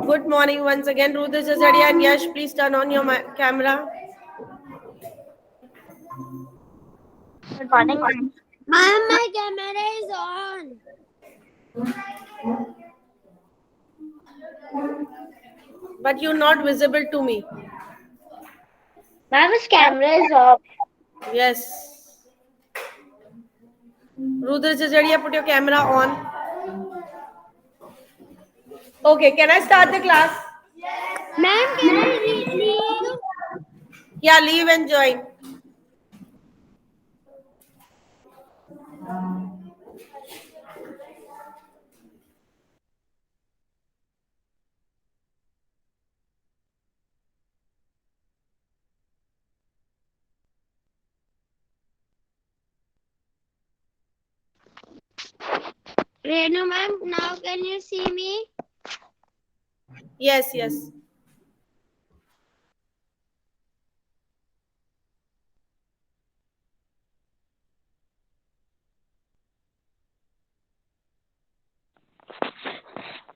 Good morning once again, Rudra Jajadia and Yash. Please turn on your camera. Good morning, ma'am. Ma'am, my camera is on. But you're not visible to me. Ma'am, his camera is off. Yes. Rudra Jajadia, put your camera on. Okay, can I start the class? Ma'am, can I leave? Yeah, leave and join. Renu, ma'am, now can you see me? Yes, yes.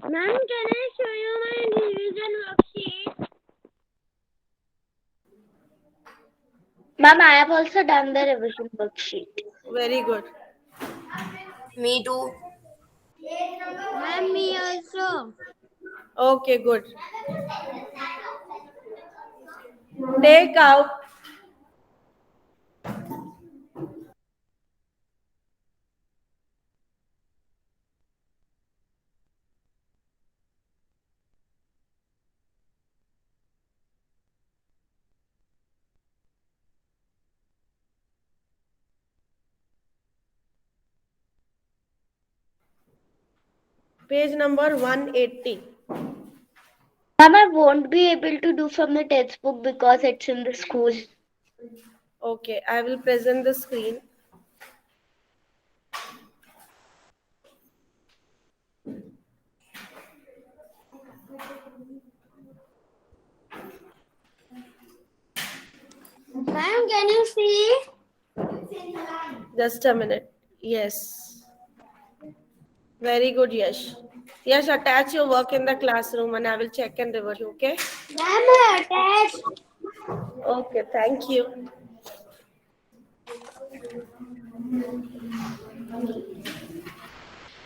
Ma'am, can I show you my revision worksheet? Ma'am, I have also done the revision worksheet. Very good. Me too. Ma'am, me also. Okay, good. Take out page number 180. Ma'am, I won't be able to do from the textbook because it's in the school. Okay, I will present the screen. Ma'am, can you see? Just a minute. Yes. Very good, Yash. Yash, attach your work in the classroom and I will check and revert you, okay? Ma'am, I attached. Okay, thank you.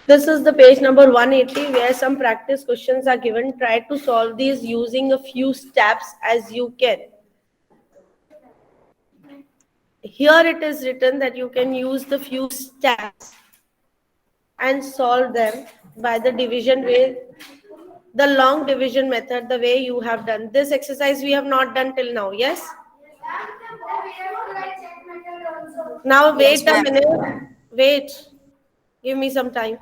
This is the page number 180 where some practice questions are given. Try to solve these using a few steps as you can. Here it is written that you can use the few steps and solve them by the division way, the long division method, the way you have done. This exercise we have not done till now, yes? Now Yes, wait a ma'am. minute. Wait. Give me some time.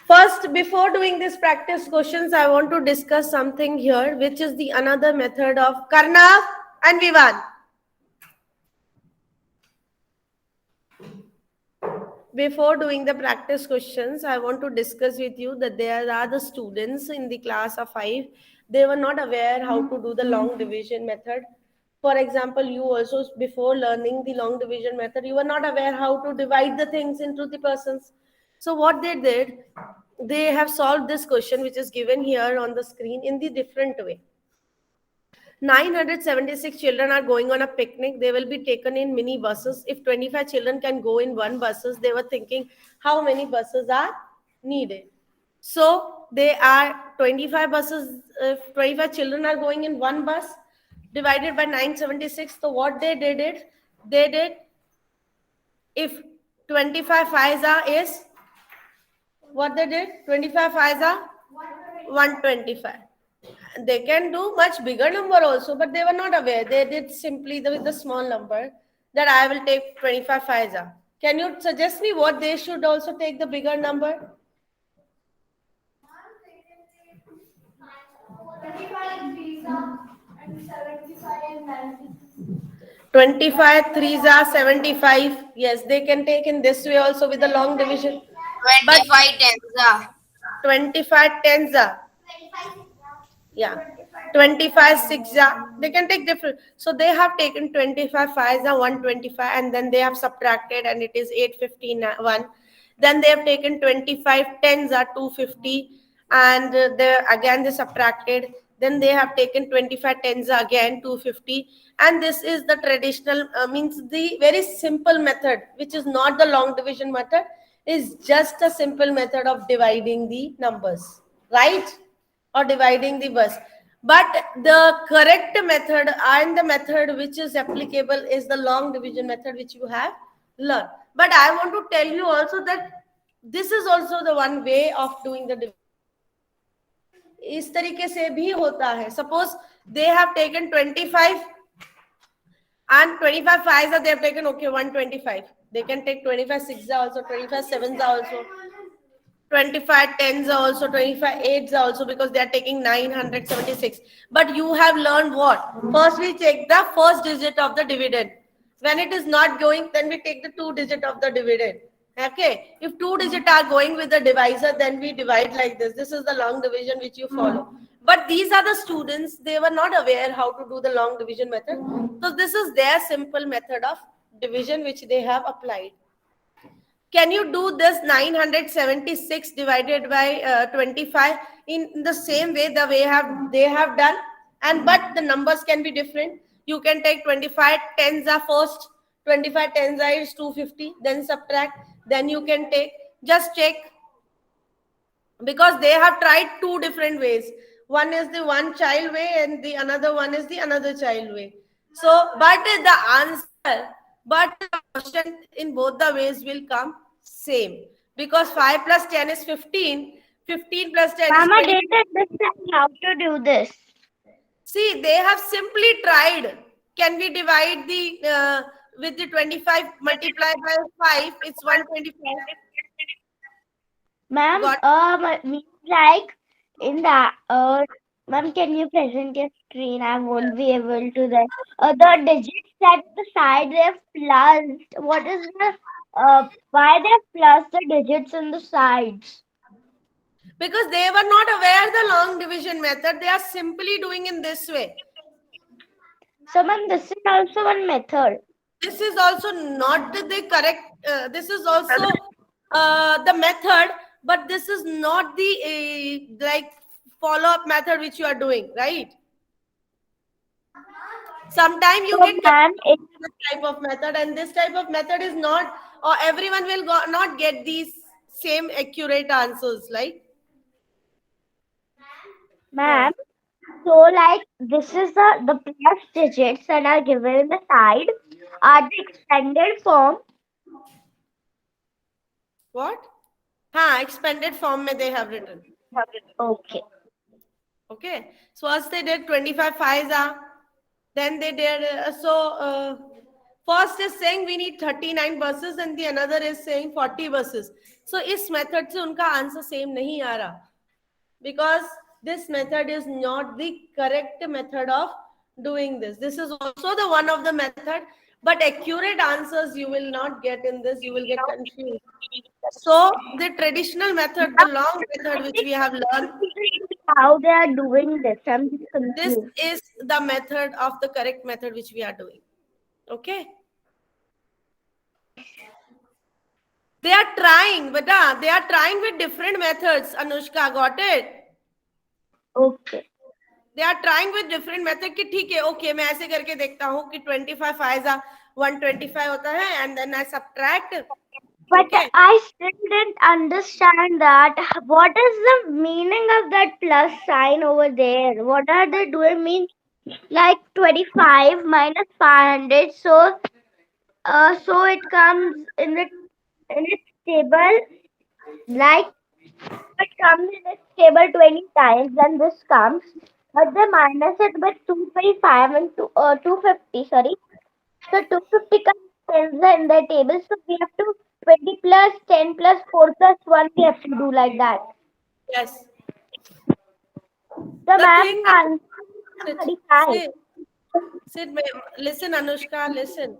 First, before doing this practice questions, I want to discuss something here, which is the another method of Karna and Vivan. Before doing the practice questions, I want to discuss with you that there are the students in the class of 5. They were not aware how to do the long division method. For example, you also, before learning the long division method, you were not aware how to divide the things into the persons. So what they did, they have solved this question which is given here on the screen in the different way. 976 children are going on a picnic. They will be taken in mini buses. If 25 children can go in one buses, they were thinking how many buses are needed. So they are 25 buses. If 25 children are going in one bus, divided by 976. So what they did if 25 fives are is what they did 25 fives are 125. They can do much bigger number also, but they were not aware. They did simply with the small number that I will take 25 Pfizer. Can you suggest me what they should also take the bigger number? 25 threes are 75. Yes, they can take in this way also with the long division. But 25 tens. 25 tens are, yeah. 25 6 they can take different. So they have taken 25 5 125, and then they have subtracted, and it is 851. Then they have taken 25 10s are 250, and they again they subtracted. Then they have taken 25 10s again 250, and this is the traditional means the very simple method, which is not the long division method, is just a simple method of dividing the numbers, right? Or dividing the bus. But the correct method and the method which is applicable is the long division method, which you have learned. But I want to tell you also that this is also the one way of doing the division. इस तरीके से भी होता है. Suppose they have taken 25 and 25 5s they have taken, okay, 125. They can take 25 6s also, 25 7s also, 25 10s also, 25 8s also, because they are taking 976. But you have learned what? First we take the first digit of the dividend. When it is not going, then we take the 2 digit of the dividend. Okay, if 2 digit are going with the divisor, then we divide like this. This is the long division which you follow. But these are the students, they were not aware how to do the long division method. So this is their simple method of division which they have applied. Can you do this 976 divided by 25 in the same way the way they have done? And but the numbers can be different. You can take 25 10s are first, 25 10s are is 250, then subtract, then you can take, just check, because they have tried two different ways. One is the one child way and the another one is the another child way. So, but the answer, but the question in both the ways will come same, because 5 plus 10 is 15, 15 plus 10 Mama is 20. didn't understand how to do this. See, they have simply tried. Can we divide the with the 25 multiplied by 5? It's 125. Ma'am, means like in that, ma'am, can you present your screen? I won't be able to that. The digits at the side, they're plus. What is the, why they plus the digits in the sides? Because they were not aware the long division method. They are simply doing in this way. So, ma'am, this is also one method. This is also not the correct, this is also the method, but this is not the like follow-up method which you are doing, right? Sometimes you So, get ma'am, this type of method, and this type of method is not, or everyone will not get these same accurate answers, like. ma'am, so like this is the plus digits that are given in the side are the expanded form. What? हाँ, expanded form में they have written. Okay. Okay. So first they did 25 5s are. Then they did first is saying we need 39 buses and the another is saying 40 buses. So इस method से उनका answer same नहीं आ रहा, because this method is not the correct method of doing this. This is also the one of the method, but accurate answers you will not get in this. You will get confused. So the traditional method, the long method which we have learned, How they are doing this? I'm just this confused. is the method of the correct method which we are doing. Okay. They are trying, but they are trying with different methods. Anushka, got it? Okay. They are trying with different method कि ठीक है, okay, मैं ऐसे करके देखता हूँ कि 25 5s 125 होता है, and then I subtract. But Okay. I still didn't understand that. What is the meaning of that plus sign over there? What are they doing? Means like 25 minus 500. So, so it comes in its table, like it comes in its table 20 times, and this comes, but they minus it with 225 and 250. Sorry. So 250 comes in the table. So we have to 20 plus 10 plus 4 plus 1. We have to do like that. Yes. The The math thing answer is, 35. listen, Anushka, listen.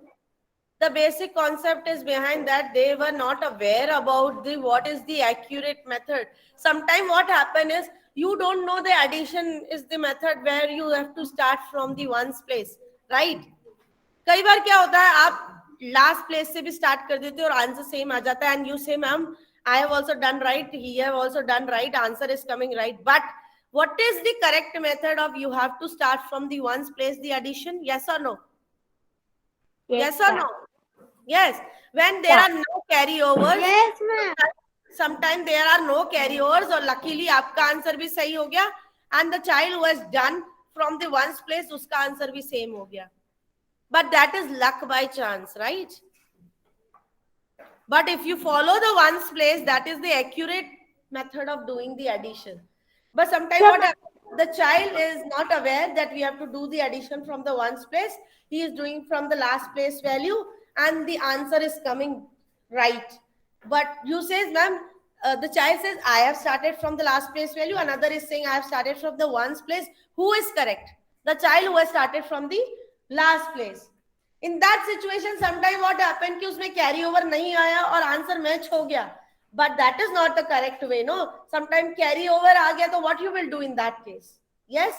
The basic concept is behind that they were not aware about the what is the accurate method. Sometimes what happen is you don't know the addition is the method where you have to start from the ones place, right? कई बार क्या होता है, आप last place से भी start कर देते हो और आंसर सेम आ जाता है, एंड यू से ma'am I have also done right, he have also done right, answer is coming right, but what is the correct method of you have to start from the ones place the addition? Yes or no? Yes or no? Yes. When there are no carryovers, Yes, ma'am. sometimes there are no carryovers, और luckily आपका answer भी सही हो गया, and the child who has done from the ones place उसका answer भी same हो गया. But that is luck by chance, right? But if you follow the ones place, that is the accurate method of doing the addition. But sometimes what happens, the child is not aware that we have to do the addition from the ones place. He is doing from the last place value and the answer is coming right. But you says, ma'am, the child says, I have started from the last place value. Another is saying, I have started from the ones place. Who is correct? The child who has started from the last place. In that situation, sometimes what happened कि उसमें carry over नहीं आया और answer match हो गया. But that is not the correct way, no? Sometimes carry over आ गया, तो what you will do in that case? Yes?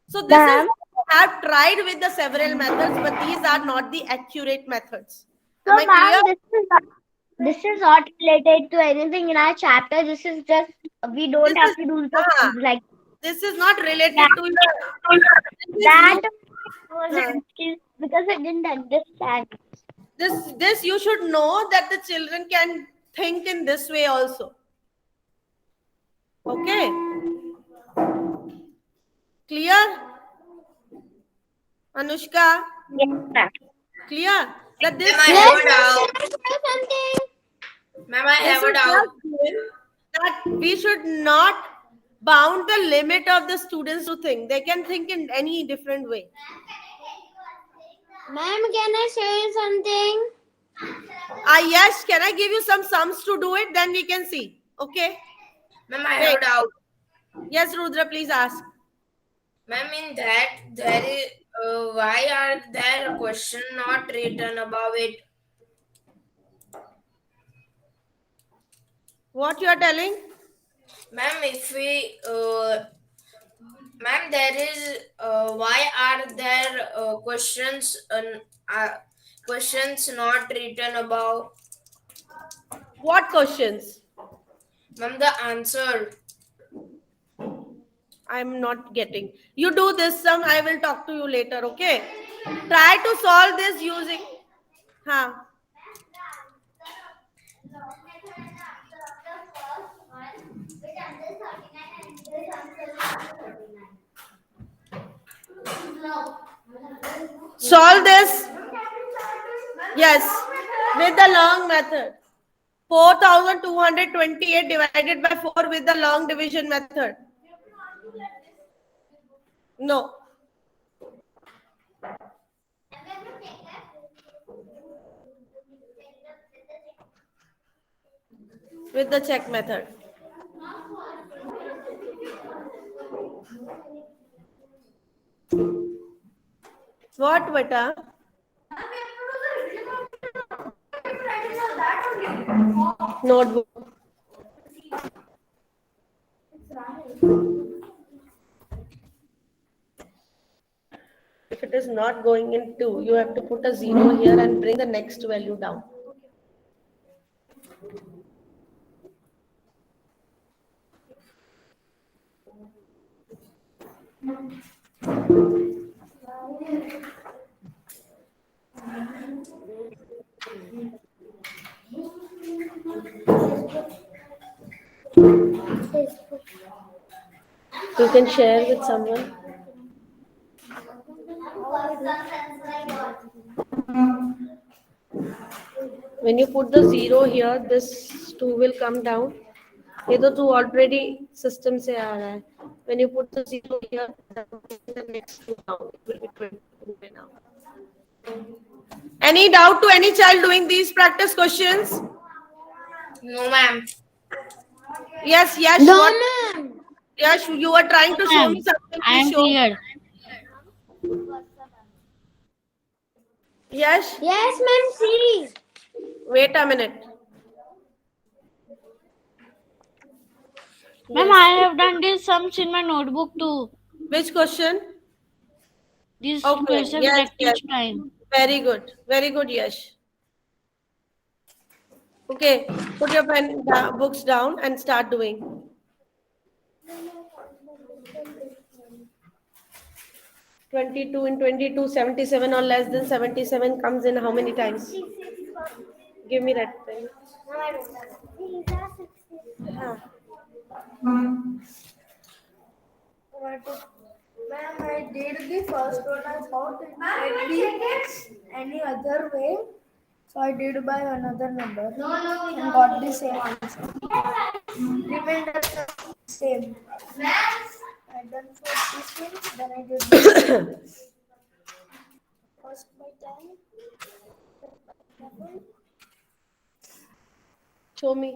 So this is, I have tried with the several methods, but these are not the accurate methods. So, Am I ma'am, clear? this is not related to anything in our chapter. This is just, we don't This have is- to do the like This is not related Yeah. to your... that. Was Huh. confused because I didn't understand. This you should know that the children can think in this way also. Okay? Clear? Anushka, Yes, ma'am. clear? That this Ma'am, I have a doubt. Something. Ma'am, I this have a is doubt. not good, that we should not bound the limit of the students to think. They can think in any different way. Ma'am, can I show you something? Yes, can I give you some sums to do it? Then we can see. Okay? Ma'am, I have a Wait. doubt. Yes, Rudra, please ask. Ma'am, in that there is why are there question not written above it? What you are telling? Ma'am, if we ma'am, there is why are there questions not written above? What questions? Ma'am, the answer. I'm not getting. You do this sum, I will talk to you later, okay? Try to solve this using... Huh. Solve this. Yes, with the long method. 4,228 divided by 4 with the long division method. No. With the check method. What, beta? Notebook. If it is not going in 2, you have to put a 0 here and bring the next value down. You can share with someone. When you put the 0 here, this 2 will come down. ये तो तू already system से आ रहा है. When you put the 0 here, the next 2 down. It will be 22 now. Any doubt to any child doing these practice questions? No, ma'am. Yes, yes. No, what- ma'am. Yes, you are trying to show me something. I am Please show. clear. Yes. Yes, ma'am. See. Wait a minute. Ma'am, Yes. I have done these sums in my notebook too. Which question? These Okay. questions Yes, at yes. each time. Very good. Very good, Yash. Okay. Put your books down and start doing. 22 in 22, 77 or less than 77 comes in how many times? Give me that pen. Huh. Ma'am, I did the first one. I thought it might be any other way. So I did by another number and got the same answer. Remainder the same. I done for this one, then I did this one. First by 10, then by 11. Show me.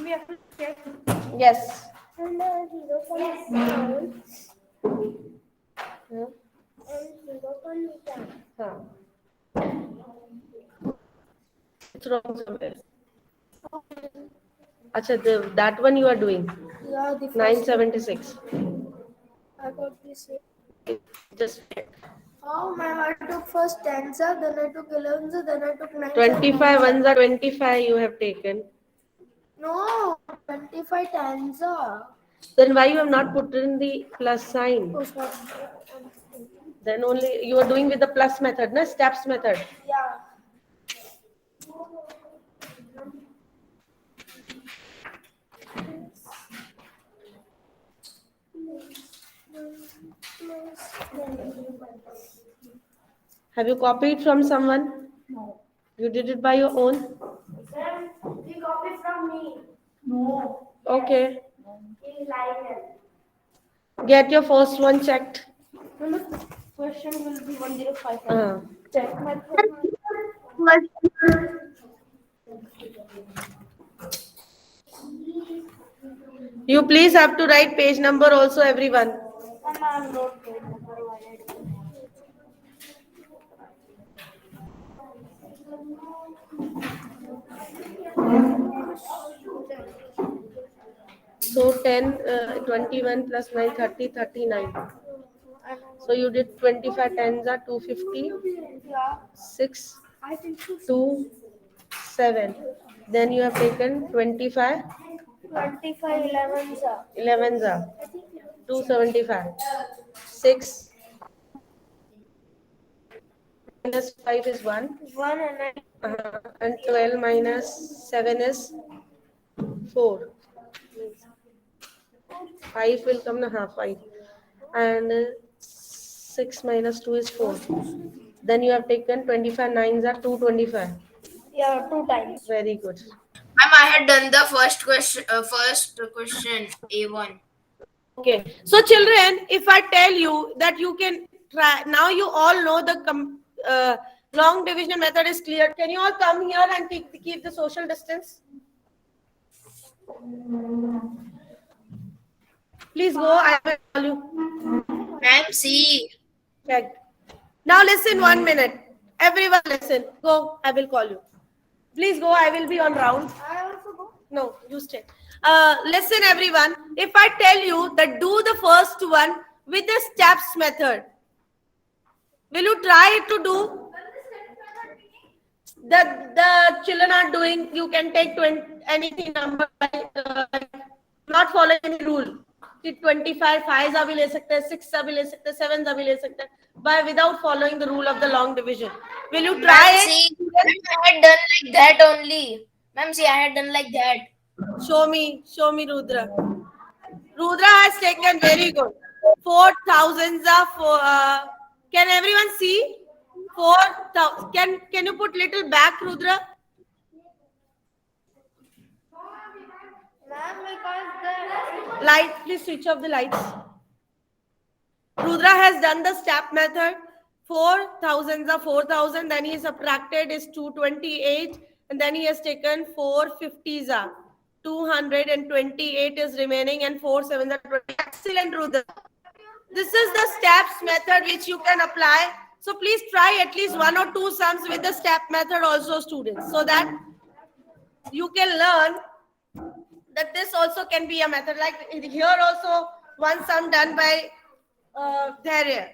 We have to check. Yes. And 0.7 Huh? and 0.10. Huh. It's wrong somewhere. Acha, that one you are doing. Yeah, the first 976. I got the same. Just check. Oh, ma'am, I took first 10, sir, then I took 11, sir, then I took 9. 25 ones are 25 you have taken. No, 25 10s, sir. Then why you have not put in the plus sign? Oh, sorry. Then only you are doing with the plus method, na steps method. Yeah. Have you copied from someone? No. You did it by your own? Then he copied from me. No. Okay. In Lionel. Get your first one checked. Question will be 105. Uh, Check my you please have to write page number also, everyone. I'm not provided. So 10, 21 plus 9, 30, 39. So you did 25 tens are 250, Yeah. 6, I think so. 2, 7. Then you have taken 25, 25 11, sir. 11s are 275. 6 minus 5 is 1. 1 and I. And 12 minus 7 is 4. 5 will come, na, 5. And 6 minus 2 is 4. Then you have taken 25 nines are 225. Yeah, 2 times. Very good. Ma'am, I had done the first question A1. Okay. So children, if I tell you that you can try, now you all know the long division method is clear. Can you all come here and keep the social distance? Please go. I will call you. Ma'am, see. Check. Now listen 1 minute. Everyone listen. Go. I will call you. Please go. I will be on round. I also go. No, you stay. Listen everyone. If I tell you that do the first one with the steps method, will you try to do? The children are doing. You can take 20 anything number. Not following any rule. 25 5s are भी ले सकते हैं, 6 are भी ले सकते हैं, 7s are भी ले सकते हैं, by without following the rule of the long division. Will you try Ma'am, it? see. Ma'am, I had done like that only. Ma'am, see, I had done like that. Show me, Rudra. Rudra has taken very good. 4,000s are for. Can everyone see? 4,000. Can you put little back, Rudra? Ma'am, because the Light, please switch off the lights. Rudra has done the step method. 4,000s are 4,000. Then he subtracted is 228, and then he has taken 450s are 228 is remaining, and 4 7s are 20. Excellent, Rudra. This is the steps method which you can apply. So please try at least 1 or 2 sums with the step method also, students, so that you can learn that this also can be a method. Like here also, one sum done by Dharya.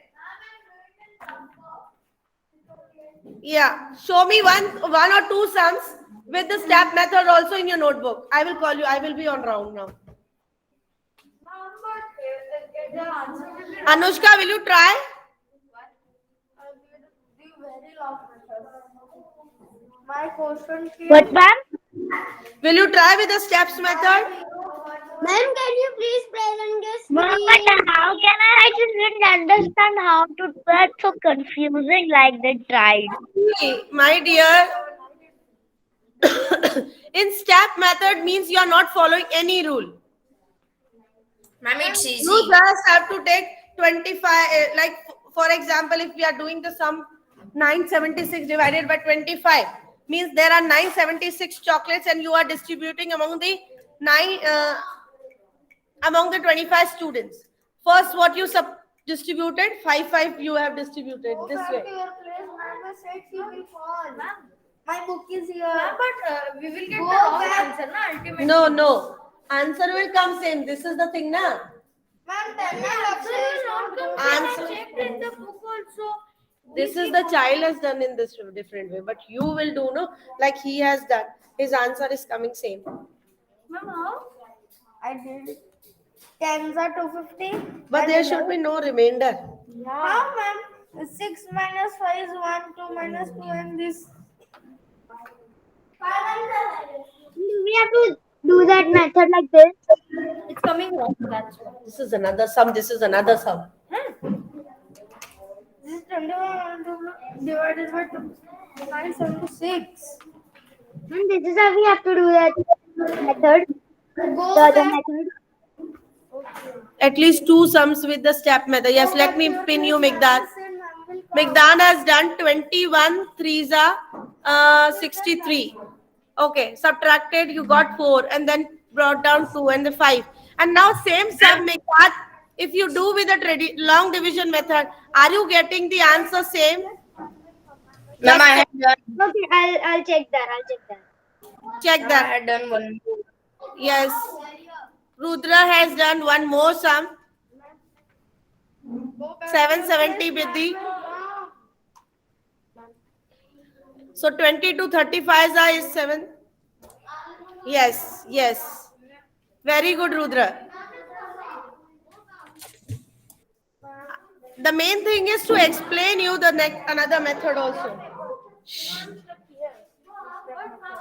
Yeah, show me one or two sums with the step method also in your notebook. I will call you. I will be on round now. Anushka, will you try? My question is, What, ma'am? Will you try with the steps method? Ma'am, can you please present your Ma'am, screen? but how can I just didn't understand how to do that. So confusing, like they tried. See, my dear, in step method means you are not following any rule. Ma'am, it's You easy. just have to take 25, like for example, if we are doing the sum 976 divided by 25, means there are 976 chocolates and you are distributing among the among the 25 students. First, what you distributed, 5 you have distributed go this back way. to your place. Ma'am said she will fall. My book is here. But we will get Go the wrong back. answer, na? Ultimately. No. Answer will come same. This is the thing, na? Ma'am, tell me answer. Answer. Checked in the book also. This is the child has done in this different way, but you will do no like he has done. His answer is coming same. Ma'am, how? I did. Tens are 250. But there should be no remainder. How, ma'am? 6 minus 5 is 1, 2 minus 2, and this. We have to do that method like this. It's coming wrong. That's why. This is another sum. This is another sum. This is 21 divided by 976. And this is how we have to do that method. Go The other back. method. At least two sums with the step method. Yes, let me pin you Migdad. Migdad has done 21 threes are 63. Okay, subtracted, you got 4 and then brought down 2 and the 5. And now same sum Migdad, if you do with the long division method, are you getting the answer same? Ma'am, I had done. Okay, I'll check that. Check I that. had done one. Yes. Rudra has done one more sum. 770 with the. So 20 to 35 is 7. Yes. Very good, Rudra. The main thing is to explain you the another method also.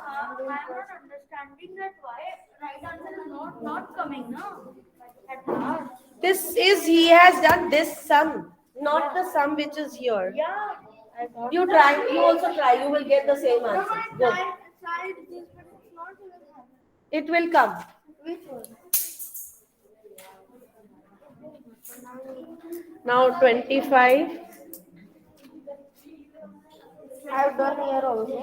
I'm not understanding that why right answer is not coming, no? At last. This is he has done this sum, not the sum which is here. Yeah. I got You try. You also try. You will get the same answer. Go. Tried this, but it's not even happening. It will come. Which one? Now 25. I've done here also.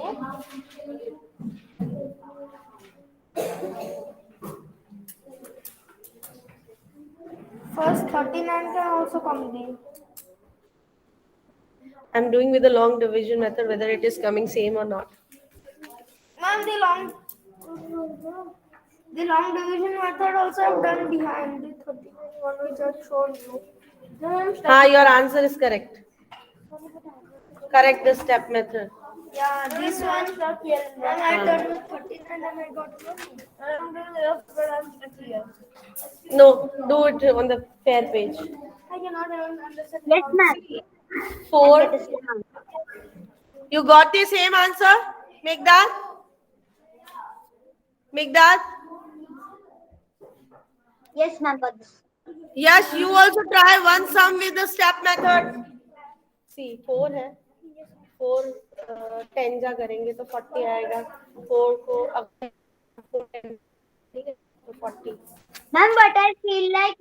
First 39 can also come there. I'm doing with the long division method, whether it is coming same or not. Ma'am, the long division method also I've done behind the 39 one which I've shown you. Then I'm stuck. Your answer is correct. Correct the step method. Yeah, this one stuck here. Then I done with 39 and I got 20. And I'm doing left, but I'm stuck here. No, do it on the fair page. I cannot even understand. Yes, how- ma'am. 4. You got the same answer? Migdad? Yes, ma'am. Got this. Yes, you also try one sum with the step method. See, 4 है. 4 10 जा करेंगे तो 40 आएगा. 4 को अगर 10 ठीक है तो 40. Ma'am, but I feel like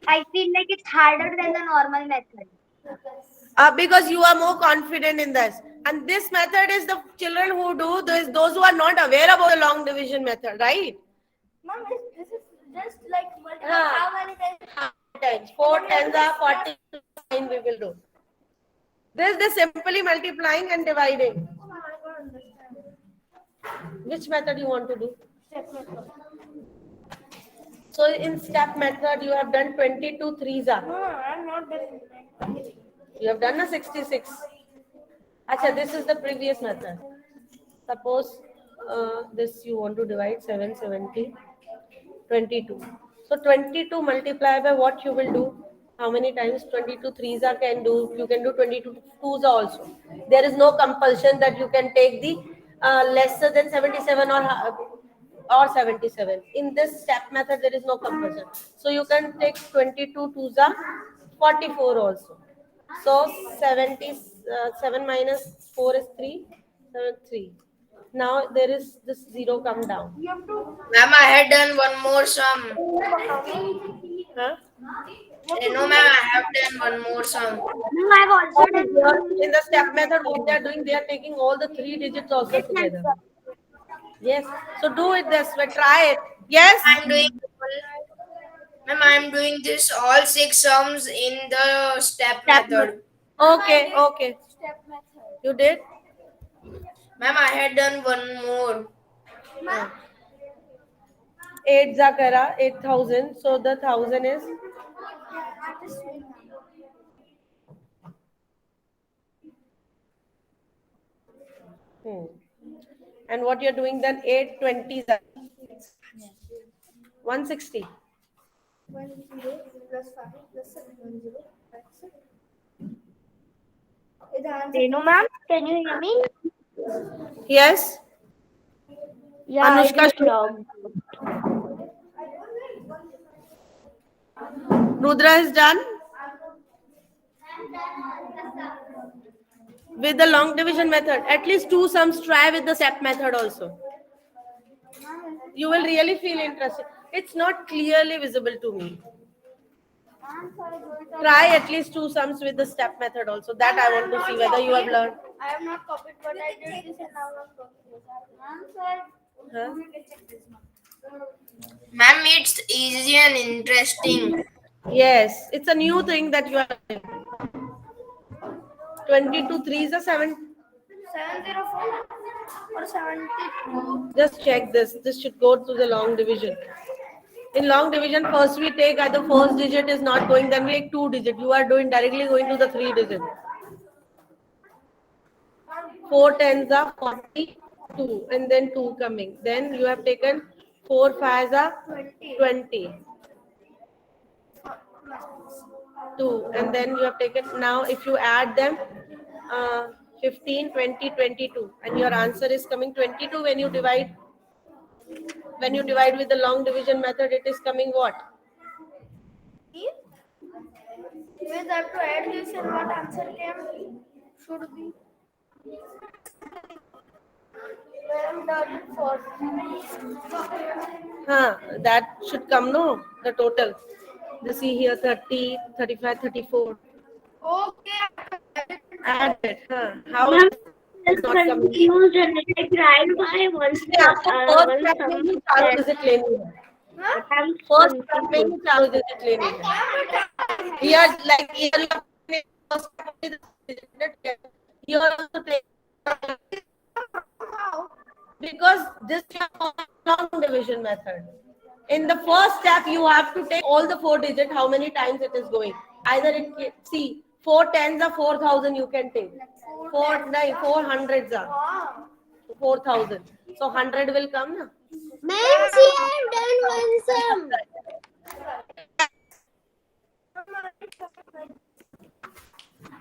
I feel like it's harder than the normal method. Because you are more confident in this. And this method is the children who do this, those who are not aware about the long division method, right? Ma'am, this is just like multiple. Ah. How many times? 10. 4 10s are 40. We will do. This is simply multiplying and dividing. I don't understand. Which method you want to do? So in step method, you have done 22 threes. No, I'm not doing anything. You have done a 66. Acha, this is the previous method. Suppose this you want to divide 770, 22. So 22 multiplied by what you will do? How many times 22 threes are can do? You can do 22 twos also. There is no compulsion that you can take the lesser than 77 or 77. In this step method, there is no compulsion. So you can take 22 twos are 44 also. So 77 minus 4 is 3, 7, 3. Now there is this 0 come down. You have to. Ma'am, I had done one more sum. Huh? No, ma'am, I have done one more sum. No, I've also done. In the step method, what they are doing, they are taking all the 3 digits also together. Yes. So do it this way. Try it. Yes. Ma'am, I'm doing this all 6 sums in the step method. Okay. Okay. Step method. You did. Ma'am, I had done one more. 8 zakara 8,000. So the 1,000 is And what you're doing then 820 160. 1 0 plus 5 plus 7 1 0. That's it. The answer. Renu ma'am, can you hear me? Yes. Yeah, Anushka, I just logged. Rudra is done. With the long division method, at least 2 sums try with the step method also. You will really feel interested. It's not clearly visible to me. Try at least 2 sums with the step method also. That I want to see whether you have learned. I have not copied, but I did this and now I'm copying this. Huh? Ma'am, it's easy and interesting. Yes, it's a new thing that you are doing. 22 threes are 7. 704 or 72. Just check this. This should go to the long division. In long division, first we take either first digit is not going, then we take 2 digit. You are doing directly going to the 3 digit. 4 tens are 42 and then 2 coming. Then you have taken 4 fives are 20. 2 and then you have taken, now if you add them 15, 20, 22 and your answer is coming 22 when you divide with the long division method, it is coming what? We have to add this and what answer came should be. That should come, no? The total. You see here 30, 35, 34. Okay. Add it. How Ma'am, is I'm not coming? confused and I tried by one Yeah, step. so first step में ही चालू digit लेनी है. I'm First step में ही चालू digit लेनी है. Here, like here you have to take first step with the digit. You have to take because this is a long division method. In the first step, you have to take all the 4 digits. How many times it is going? Either it see 4 tens are 4,000. You can take 4 hundreds are 4,000. So 100 will come, na? Ma'am, see, I have done one sum.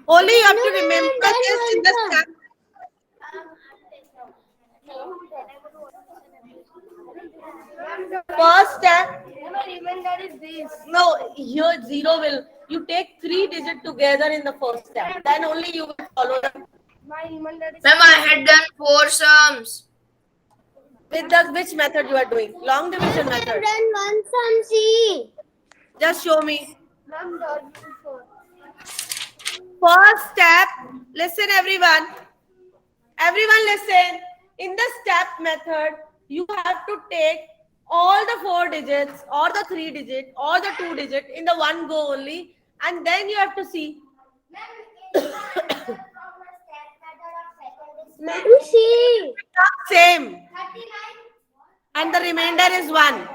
Only you have to No, remember that this in the was step. First step. Remember is this. No, here 0 will. You take 3 digits together in the first step. Then only you will follow them. My remainder is. Ma'am, I had done 4 sums. With the which method you are doing? Long division I have method. done one sum. See. Just show me. Ma'am, done before. First step. Listen, everyone. Everyone, listen. In the step method, you have to take all the 4 digits, or the 3 digit, or the 2 digit in the one go only, and then you have to see. Ma'am, see. Same. And the remainder is 1.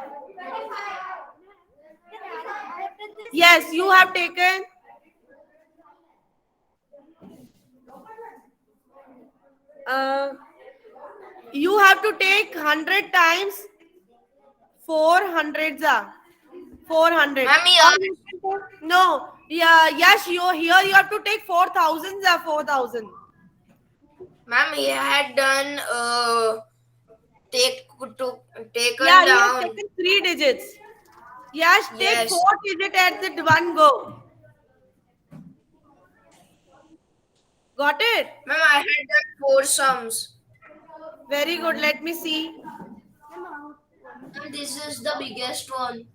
Yes, you have taken. You have to take 100 times 400s. 400. Ma'am, No, yeah, yes, here you have to take 4,000s. 4,000. ma'am, he had done taken Yeah, he has down. taken 3 digits. Yes, take Yes. 4 digits at the one go. Got it? Ma'am, I had done 4 sums. Very good. Let me see. And this is the biggest one.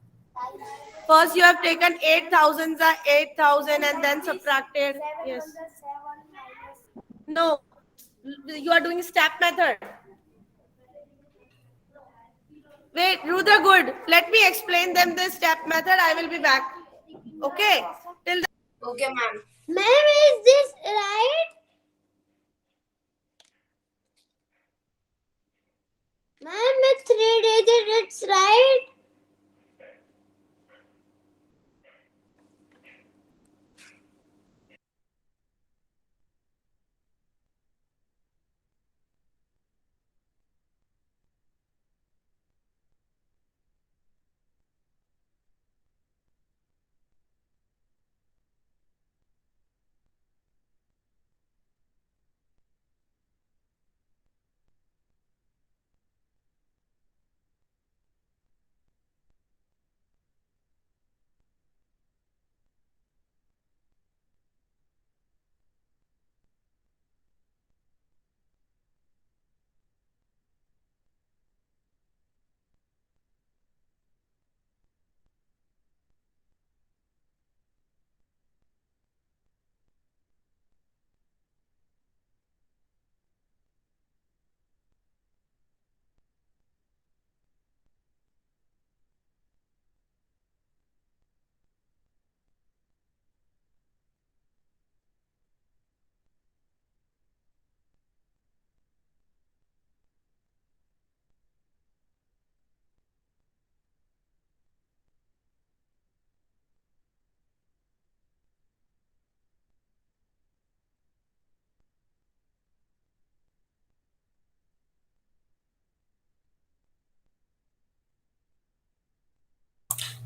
First, you have taken 8,000s, 8,000, and then subtracted. Yes. No, you are doing step method. Wait, Rudra, good. Let me explain them the step method. I will be back. Okay. Till then. Okay, ma'am. Ma'am, is this right? Ma'am, with 3 digits, it's right.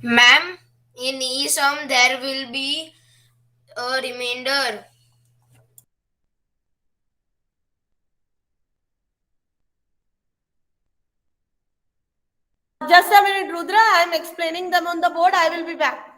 Ma'am, in each sum there will be a remainder. Just a minute, Rudra. I am explaining them on the board. I will be back.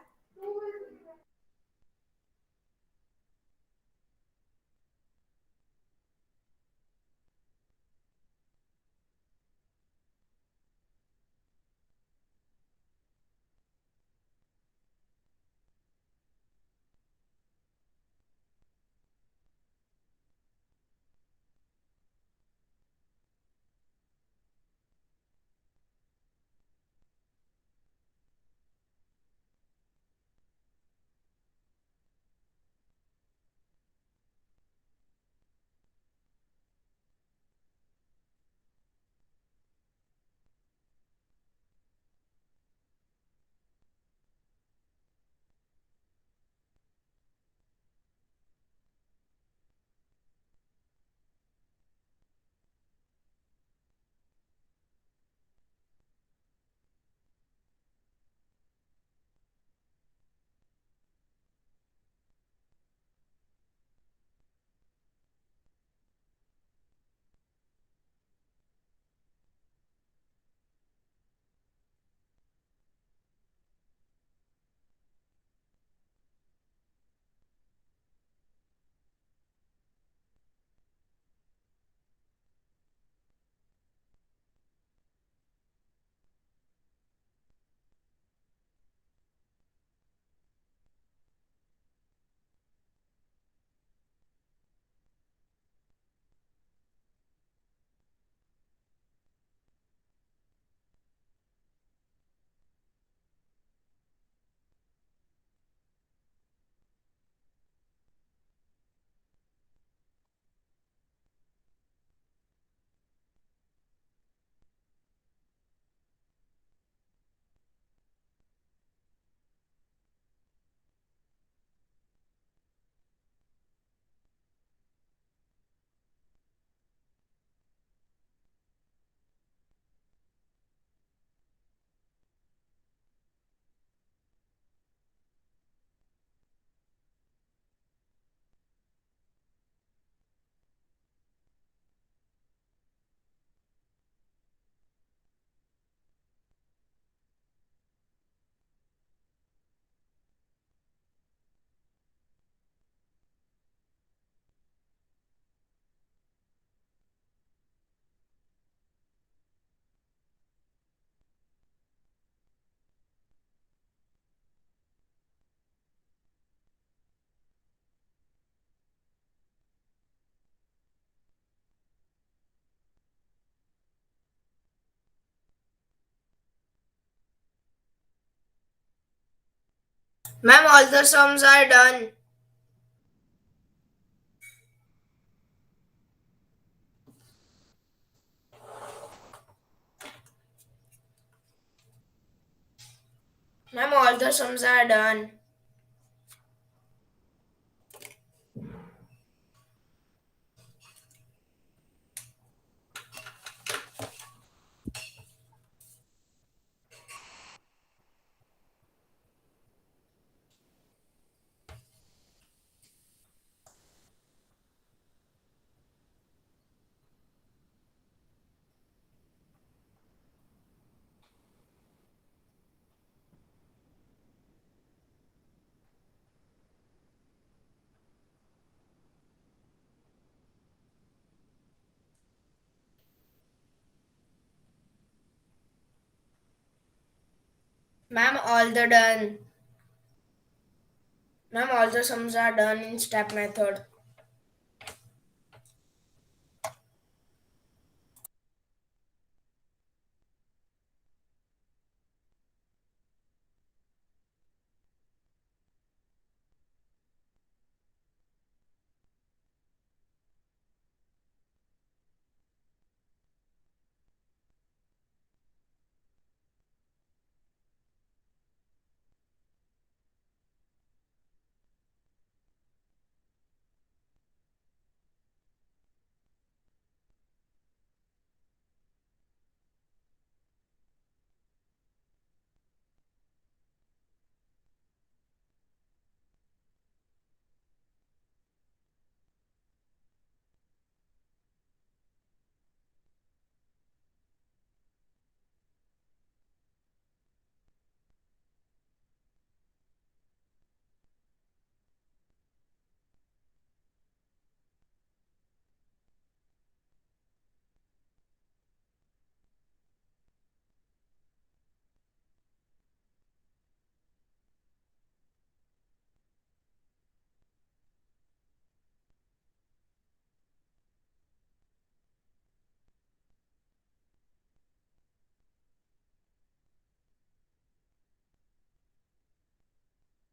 Ma'am, all the sums are done. Ma'am, all the sums are done. Ma'am, all the done. Ma'am, all the sums are done in step method.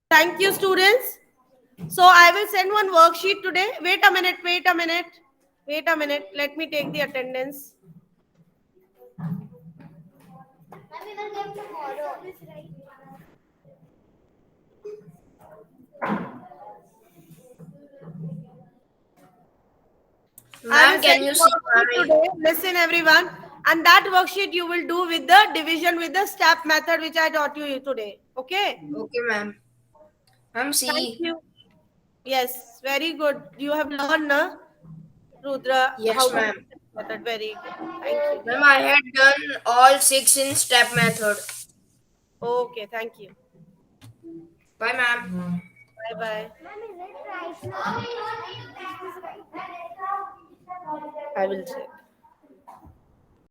Thank you, students. So I will send one worksheet today. Wait a minute, wait a minute, wait a minute. Let me take the attendance. I will Ma'am, send can you see worksheet my... today. Listen, everyone. And that worksheet you will do with the division with the step method which I taught you today. Okay? Okay, ma'am. Ma'am, Thank see. you. Yes, very good. You have learned, na, Rudra, how Yes, to do ma'am. step method. Very good. Thank you. Ma'am, I had done all 6 in step method. Okay, thank you. Bye, ma'am. Bye bye. I will check.